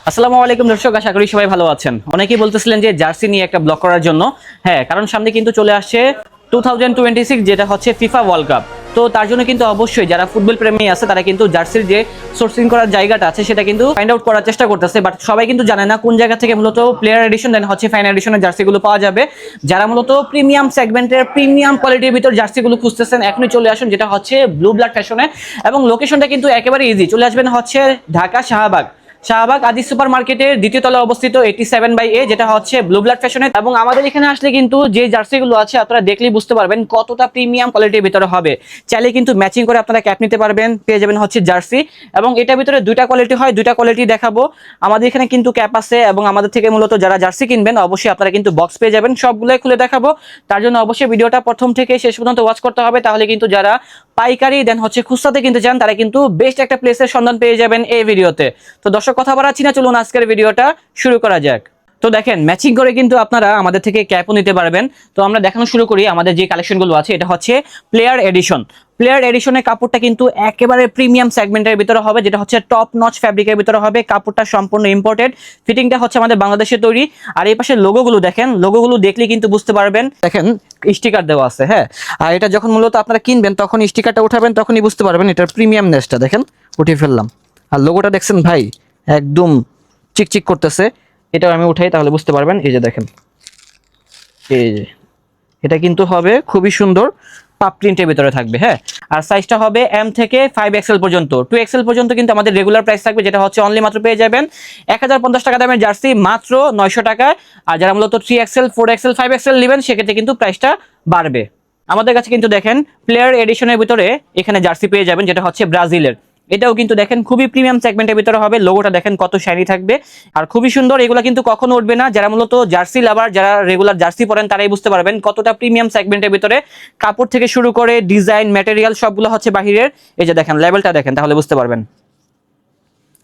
আসসালামু আলাইকুম দর্শক, আশা করি সবাই ভালো আছেন। অনেকেই বলতেছিলেন যে জার্সি নিয়ে একটা ব্লগ করার জন্য। হ্যাঁ, কারণ সামনে কিন্তু চলে আসছে 2026 যেটা হচ্ছে ফিফা ওয়ার্ল্ড কাপ। তো তার জন্য কিন্তু অবশ্যই যারা ফুটবল প্রেমী আছে তারা কিন্তু জার্সির যে সোর্সিং করার জায়গাটা আছে সেটা কিন্তু ফাইন্ড আউট করার চেষ্টা করতেছে, বাট সবাই কিন্তু জানে না কোন জায়গা থেকে মূলত প্লেয়ার এডিশন দেন হচ্ছে ফাইন এডিশনের জার্সিগুলো পাওয়া যাবে। যারা মূলত প্রিমিয়াম সেগমেন্টের প্রিমিয়াম কোয়ালিটির ভিতর জার্সিগুলো খুঁজতেছেন এখনই চলে আসুন, যেটা হচ্ছে ব্লু ব্লাড ফ্যাশনে। এবং লোকেশনটা কিন্তু একেবারে ইজি, চলে আসবেন হচ্ছে ঢাকা শাহবাগ আদি সুপার মার্কেটের দ্বিতীয় তলায় অবস্থিত 87/A, যেটা হচ্ছে ব্লু ব্লাড ফ্যাশনে। এবং আমাদের এখানে আসলে কিন্তু যে জার্সিগুলো আছে আপনারা দেখলেই বুঝতে পারবেন কতটা প্রিমিয়াম কোয়ালিটির ভিতরে হবে। চাইলে কিন্তু ম্যাচিং করে আপনারা ক্যাপ নিতে পারবেন, পেয়ে যাবেন হচ্ছে জার্সি। এবং এটার ভিতরে দুইটা কোয়ালিটি হয়, দুইটা কোয়ালিটি দেখাবো। আমাদের এখানে কিন্তু ক্যাপ আছে এবং আমাদের থেকে মূলত যারা জার্সি কিনবেন অবশ্যই আপনারা কিন্তু বক্স পেয়ে যাবেন, সবগুলোই খুলে দেখাবো। তার জন্য অবশ্যই ভিডিওটা প্রথম থেকে শেষ পর্যন্ত ওয়াচ করতে হবে, তাহলে কিন্তু যারা পাইকারি দেন হচ্ছে খুচরাতে কিনতে চান তারা কিন্তু বেস্ট একটা প্লেসের সন্ধান পেয়ে যাবেন এই ভিডিওতে। তো দর্শক কথা বাড়াচ্ছি না, চলুন আজকের ভিডিওটা শুরু করা যাক। তো দেখেন, ম্যাচিং করে কিন্তু আপনারা আমাদের থেকে ক্যাপও নিতে পারবেন। তো আমরা দেখানো শুরু করি। আমাদের যে কালেকশনগুলো আছে এটা হচ্ছে প্লেয়ার এডিশনের কাপড়টা কিন্তু একেবারে প্রিমিয়াম সেগমেন্টের ভিতরে হবে, যেটা হচ্ছে টপ নচ ফ্যাব্রিকের ভিতরে হবে। কাপড়টা সম্পূর্ণ ইম্পোর্টেড, ফিটিংটা হচ্ছে আমাদের বাংলাদেশে তৈরি। আর এই পাশে লোগোগুলো দেখেন, লোগোগুলো দেখলে কিন্তু বুঝতে পারবেন। দেখেন স্টিকার দেওয়া আছে, হ্যাঁ। আর এটা যখন মূলত আপনারা কিনবেন তখন স্টিকারটা উঠাবেন, তখনই বুঝতে পারবেন এটার প্রিমিয়ামনেসটা। দেখেন উঠিয়ে ফেললাম, আর লোগোটা দেখছেন ভাই একদম চিকচিক করতেছে। এটা আমি উঠাই তাহলে বুঝতে পারবেন। এই যে দেখেন, এই যে এটা কিন্তু হবে খুবই সুন্দর পাপ প্রিন্টের ভিতরে থাকবে, হ্যাঁ। আর সাইজটা হবে এম থেকে 5XL পর্যন্ত, 2XL পর্যন্ত কিন্তু আমাদের রেগুলার প্রাইস থাকবে, যেটা হচ্ছে অনলি মাত্র পেয়ে যাবেন 1050 টাকা দামের জার্সি মাত্র 900 টাকায়। আর যারা মূলত 3XL 4XL 5XL নেবেন সেক্ষেত্রে কিন্তু প্রাইসটা বাড়বে। আমাদের কাছে কিন্তু দেখেন প্লেয়ার এডিশনের ভিতরে এখানে জার্সি পেয়ে যাবেন, যেটা হচ্ছে ব্রাজিলের। এটাও কিন্তু দেখেন খুবই প্রিমিয়াম সেগমেন্টের ভিতরে হবে। লোগোটা দেখেন কত শাইনি থাকবে আর খুবই সুন্দর। এগুলো কিন্তু কখনো উঠবে না। যারা মূলত জার্সি লাভার, যারা রেগুলার জার্সি পরেন তারাই বুঝতে পারবেন কতটা প্রিমিয়াম সেগমেন্টের ভিতরে। কাপড় থেকে শুরু করে ডিজাইন, ম্যাটেরিয়াল সবগুলো হচ্ছে বাহিরের। এই যে দেখেন লেভেলটা দেখেন, তাহলে বুঝতে পারবেন।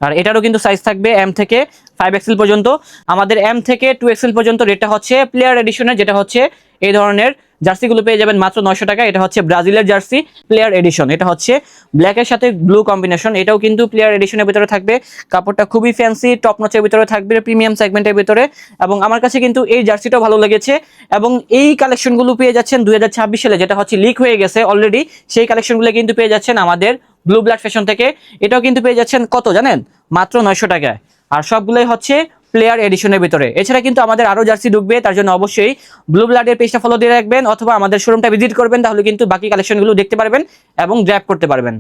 আর এটারও কিন্তু সাইজ থাকবে এম থেকে 5XL পর্যন্ত। আমাদের এম থেকে 2XL পর্যন্ত রেটটা হচ্ছে প্লেয়ার এডিশনের, যেটা হচ্ছে এই ধরনের জার্সিগুলো পেয়ে যাবেন মাত্র 900 টাকা। এটা হচ্ছে ব্রাজিলের জার্সি প্লেয়ার এডিশন, এটা হচ্ছে ব্ল্যাকের সাথে ব্লু কম্বিনেশন। এটাও কিন্তু প্লেয়ার এডিশনের ভিতরে থাকবে। কাপড়টা খুবই ফ্যান্সি, টপ নচের ভিতরে থাকবে, প্রিমিয়াম সেগমেন্টের ভিতরে। এবং আমার কাছে কিন্তু এই জার্সিটাও ভালো লেগেছে। এবং এই কালেকশনগুলো পেয়ে যাচ্ছেন 2026 সালে, যেটা হচ্ছে লিক হয়ে গেছে অলরেডি। সেই কালেকশনগুলো কিন্তু পেয়ে যাচ্ছেন আমাদের ব্লু ব্লাড ফ্যাশন থেকে। এটাও কিন্তু পেয়ে যাচ্ছেন কত জানেন, মাত্র 900 টাকায়। আর সবগুলোই হচ্ছে প্লেয়ার এডিশনের ভিতরে। এছাড়া কিন্তু আমাদের আরো জার্সি ঢুকবে, তার জন্য অবশ্যই ব্লু ব্লাডের পেজটা ফলো দিয়ে রাখবেন অথবা আমাদের শোরুমটা ভিজিট করবেন, তাহলে কিন্তু বাকি কালেকশনগুলো দেখতে পারবেন এবং গ্র্যাব করতে পারবেন।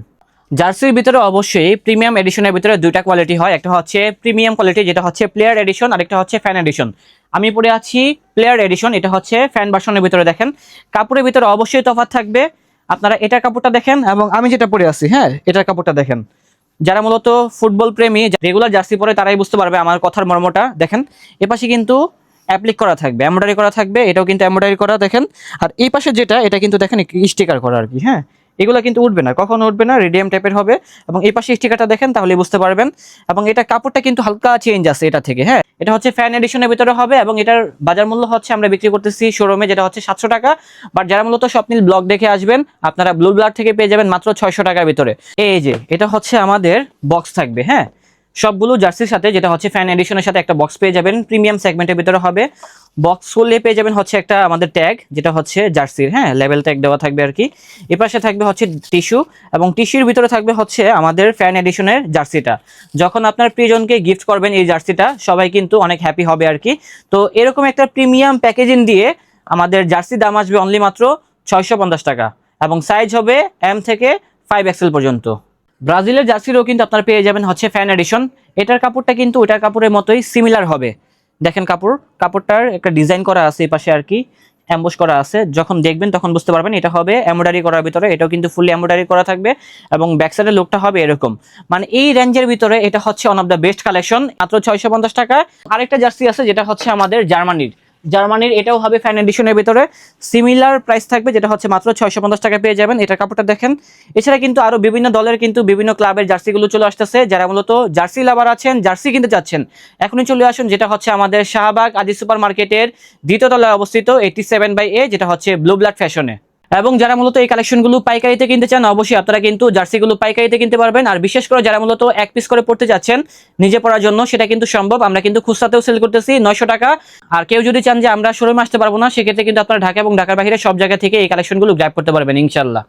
জার্সির ভিতরে অবশ্যই প্রিমিয়াম এডিশনের ভিতরে দুইটা কোয়ালিটি হয়, একটা হচ্ছে প্রিমিয়াম কোয়ালিটি যেটা হচ্ছে প্লেয়ার এডিশন, আর একটা হচ্ছে ফ্যান এডিশন। আমি পরে আছি প্লেয়ার এডিশন, এটা হচ্ছে ফ্যান ভার্সনের ভিতরে। দেখেন কাপড়ের ভিতরে অবশ্যই তফাৎ থাকবে। আপনারা এটার কাপড়টা দেখেন এবং আমি যেটা পরে আছি, হ্যাঁ, এটার কাপড়টা দেখেন। যারা মূলত ফুটবল প্রেমী, রেগুলার জার্সি পরে তারাই বুঝতে পারবে আমার কথার মর্মটা। দেখেন এপাশে কিন্তু অ্যাপ্লিক করা থাকবে, এমব্রয়ডারি করা থাকবে, এটাও কিন্তু এমব্রয়ডারি করা দেখেন। আর এই পাশে যেটা, এটা কিন্তু দেখেন স্টিকার করা আর কি, হ্যাঁ। এগুলো কিন্তু উঠবে না, কখনো উঠবে না, রেডিয়াম টাইপের হবে। এবং এই পাশে স্টিকারটা দেখেন তাহলে বুঝতে পারবেন। এবং এটা কাপড়টা কিন্তু হালকা চেঞ্জ আছে এটা থেকে, হ্যাঁ। এটা হচ্ছে ফ্যান এডিশনের ভিতরে হবে এবং এটার বাজার মূল্য হচ্ছে আমরা বিক্রি করতেছি শোরুমে, যেটা হচ্ছে 700 টাকা। বাট যারা মূলত স্বপ্নিল ব্লগ দেখে আসবেন আপনারা ব্লু ব্লাড থেকে পেয়ে যাবেন মাত্র 600 টাকার ভিতরে। এই যে এটা হচ্ছে আমাদের বক্স থাকবে, হ্যাঁ, সবগুলো জার্সির সাথে, যেটা হচ্ছে ফ্যান এডিশনের সাথে একটা বক্স পেয়ে যাবেন, প্রিমিয়াম সেগমেন্টের ভিতরে হবে। বক্স খুললে পেয়ে যাবেন হচ্ছে একটা আমাদের ট্যাগ, যেটা হচ্ছে জার্সির, হ্যাঁ, লেভেল ট্যাগ দেওয়া থাকবে আর কি। এপাশে থাকবে হচ্ছে টিস্যু এবং টিস্যুর ভিতরে থাকবে হচ্ছে আমাদের ফ্যান এডিশনের জার্সিটা। যখন আপনার প্রিয়জনকে গিফট করবেন এই জার্সিটা, সবাই কিন্তু অনেক হ্যাপি হবে আর কি। তো এরকম একটা প্রিমিয়াম প্যাকেজিং দিয়ে আমাদের জার্সি দাম আসবে অনলি মাত্র 650 টাকা এবং সাইজ হবে এম থেকে 5XL পর্যন্ত। ব্রাজিলের জার্সিরও কিন্তু আপনারা পেয়ে যাবেন হচ্ছে ফ্যান এডিশন। এটার কাপড়টা কিন্তু ওটার কাপড়ের মতোই সিমিলার হবে। দেখেন কাপড়টার একটা ডিজাইন করা আছে এই পাশে আর কি, এমবোস করা আছে। যখন দেখবেন তখন বুঝতে পারবেন এটা হবে এমব্রয়ডারি করার ভিতরে। এটাও কিন্তু ফুলি এমব্রয়ডারি করা থাকবে এবং ব্যাক সাইডের লুকটা হবে এরকম। মানে এই রেঞ্জের ভিতরে এটা হচ্ছে one of the best collection, মাত্র 650 টাকা। আরেকটা জার্সি আছে যেটা হচ্ছে আমাদের জার্মানির, এটাও হবে ফ্যান এডিশনের ভিতরে, সিমিলার প্রাইস থাকবে, যেটা হচ্ছে মাত্র 650 টাকা পেয়ে যাবেন। এটার কাপড়টা দেখেন। এছাড়া কিন্তু আরো বিভিন্ন দলের কিন্তু বিভিন্ন ক্লাবের জার্সিগুলো চলে আসতেছে। যারা মূলত জার্সি লাভার আছেন, জার্সি কিনতে চাচ্ছেন, এখনই চলে আসুন, যেটা হচ্ছে আমাদের শাহবাগ আদি সুপার মার্কেটের দ্বিতীয় তলায় অবস্থিত 87/A, যেটা হচ্ছে ব্লু ব্লাড ফ্যাশনে। এবং যারা মূলত এই কালেকশনগুলো পাইকারিতে কিনতে চান অবশ্যই আপনারা কিন্তু জার্সিগুলো পাইকারিতে কিনতে পারবেন। আর বিশেষ করে যারা মূলত এক পিস করে পড়তে যাচ্ছেন নিজে পড়ার জন্য, সেটা কিন্তু সম্ভব। আমরা কিন্তু খুচরাতেও সেল করতেছি 900 টাকা। আর কেউ যদি চান যে আমরা শোরুমে আসতে পারবো না, সেক্ষেত্রে কিন্তু আপনারা ঢাকা এবং ঢাকার বাইরে সব জায়গা থেকে এই কালেকশনগুলো গ্র্যাব করতে পারবেন ইনশাআল্লাহ।